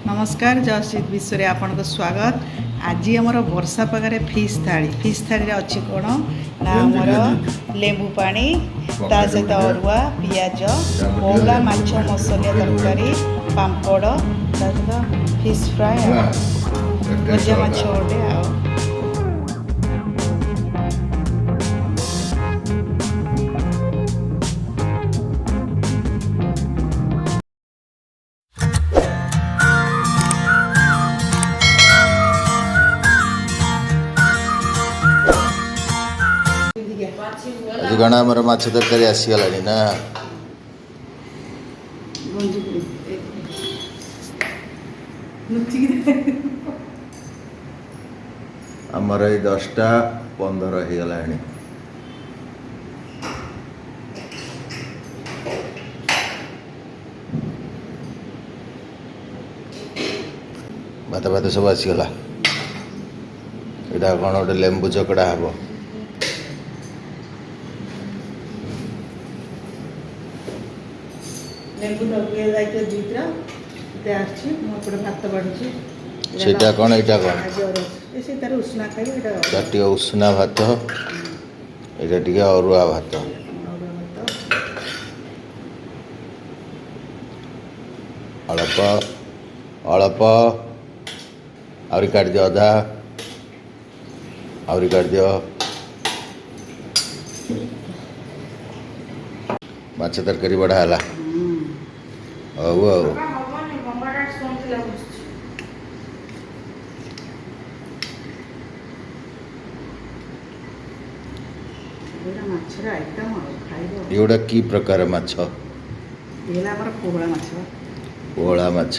नमस्कार जयश्री विश्व रे आपन को स्वागत। आज आमर वर्षा पागे फिश थाली अच्छी कौन ना आमर लेंबू पानी ता सहित अरुआ पियाज बौला माछ मसलिया तरकारी पापड़ ता सहित फिश फ्राए भजा माछ गोटे आ आज गणा आमर माछ तरकारी आसीगला ना आमर 10:15 हो गला। भात भात सब आसीगला। यहाँ कौन गोटे लेंबू चकड़ा हम लेंबू टकिया जाइए दुईटा भात बाढ़ुची सेटा कौन एटा कौन उष्णा खाइए टे उष्णा भात यहाँ टे अरुआ भात अल्प अल्प आहरी काट दियो अधा आहरी काट दियो माछ तरकारी बढ़ा है एगुड़ा की प्रकार माछ पोहला माछ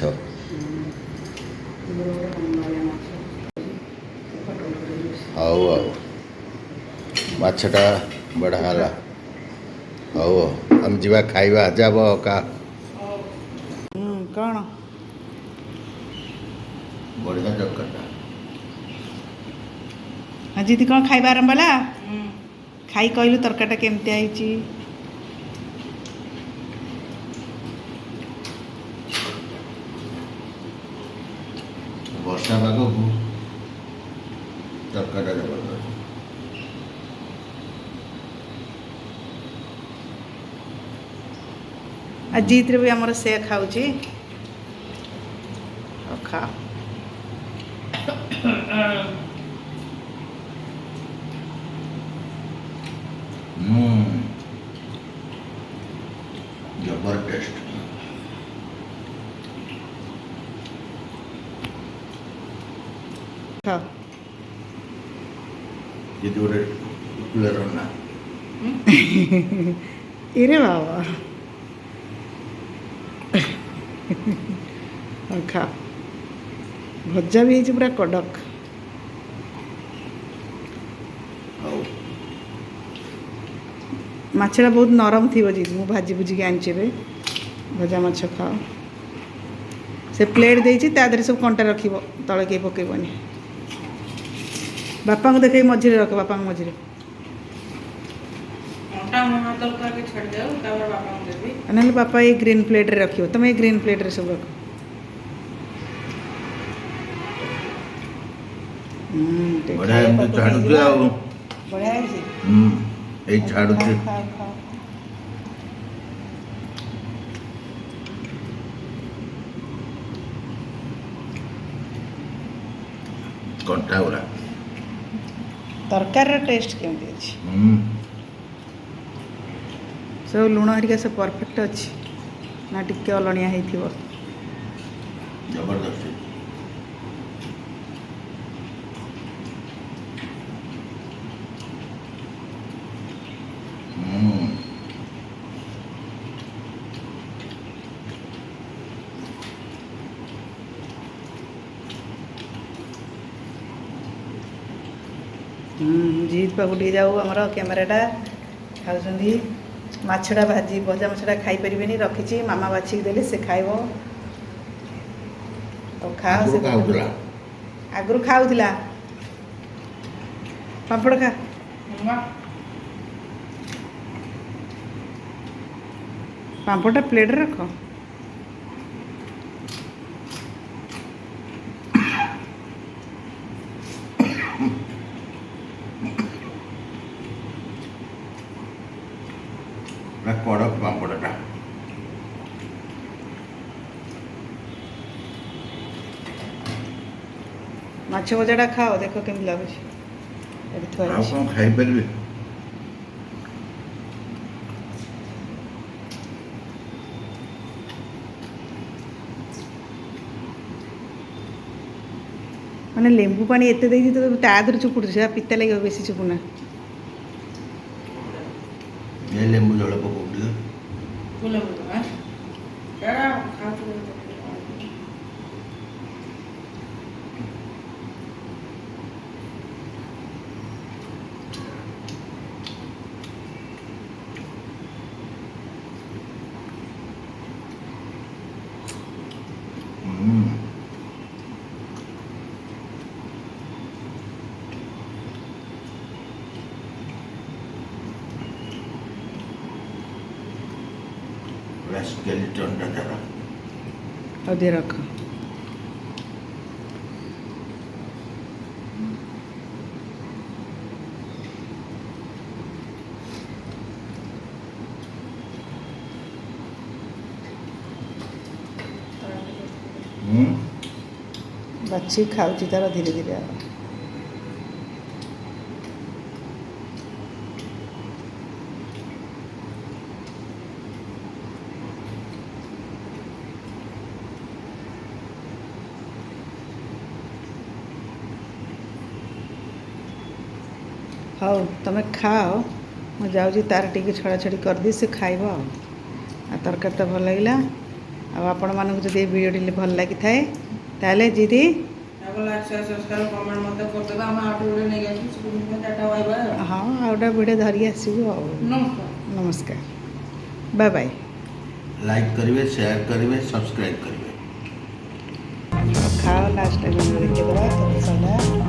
हाउ माछटा बढ़ा है हाउ हम जीवा खाइबा जाब का कौन बढ़िया चक्करटा हाँ जीती कौन खाइबा आरंभ होला खाई कहलु तरकाटा केमती आईची वर्षा पाग को तरकाटा जबरदस्त अजीत रे भी हमर से खाउची खा जबर टेस्ट खा ये जोरे कूलर ना इरे बाबा खा भजा भी पूरा कड़क माछटा बहुत नरम थी जी मु भाजी भुजिक आनी भजा माछ खाओ से प्लेट देती तादे सब कंटा रख तले कहीं पकेबनी बापा को देखे मझे रख बापा मझे ना बापा ये ग्रीन प्लेट रे रखियो तुम ये ग्रीन प्लेट रे सब रख बढ़िया एमती छाड़ुचे आ बढ़िया ए छाड़ुचे कंटा गुरा तरकारी टेस्ट केमती अच्छी सब लुण हरिका सब परफेक्ट अच्छी ना टिके अलणिया हो जबरदस्त जीत पाक टे जाऊ आमर कैमेराटा खाऊँ माछटा भाजी भजा माछटा खाई पारे रखी मामा बाछिक देले से खाइब तो खा आगु खाऊला पापड़ खा पापड़टा प्लेट रख ମାଛ ଭଜାଟା ଖାଅ ଦେଖ କେମିତି ଲାଗୁଛି ଏଠି ଥୁଆ ଆଉ ହେଇଛି। କ'ଣ ଖାଇପାରିବି? ମାନେ ଲେମ୍ବୁ ପାଣି ଏତେ ଦେଇଛି ତ ତା ଦେହରେ ଚୁପୁଡୁଛି ସେଟା ପିତା ଲାଗିବ ବେଶୀ ଚୁପୁନା। ଏ ଲେମ୍ବୁ ଝୋଳ ପକଉଥିଲି। ସ୍କେଲିଟନଟା ତାର ଆଉ দিয়ে ରଖ। ବାଛି ଖାଉଛି ତାର ଧୀରେ ଧୀରେ ଆଉ। ହଉ ତମେ ଖାଅ, ମୁଁ ଯାଉଛି ତାର ଟିକେ ଛଡ଼ାଛଡ଼ି କରିଦିଏ ସେ ଖାଇବ ଆଉ ତରକାରୀ ତ ଭଲ ଲାଗିଲା। ଆଉ ଆପଣମାନଙ୍କୁ ଯଦି ଏ ଭିଡ଼ିଓଟି ଭଲ ଲାଗିଥାଏ ତାହେଲେ ଦିଦି ହଁ ଆଉ ଗୋଟେ ଭିଡ଼ିଓ ଧରିକି ଆସିବୁ ଆଉ। ନମସ୍କାର, ବାଏ ବାଏ। ଲାଇକ୍ କରିବେ, ସେୟାର କରିବେ, ସବସ୍କ୍ରାଇବ୍ କରିବେ। ଖାଅ ଲାଷ୍ଟ ଟାଇମ୍ ଦେଖିଦେବା କେତେ ସରିଲା।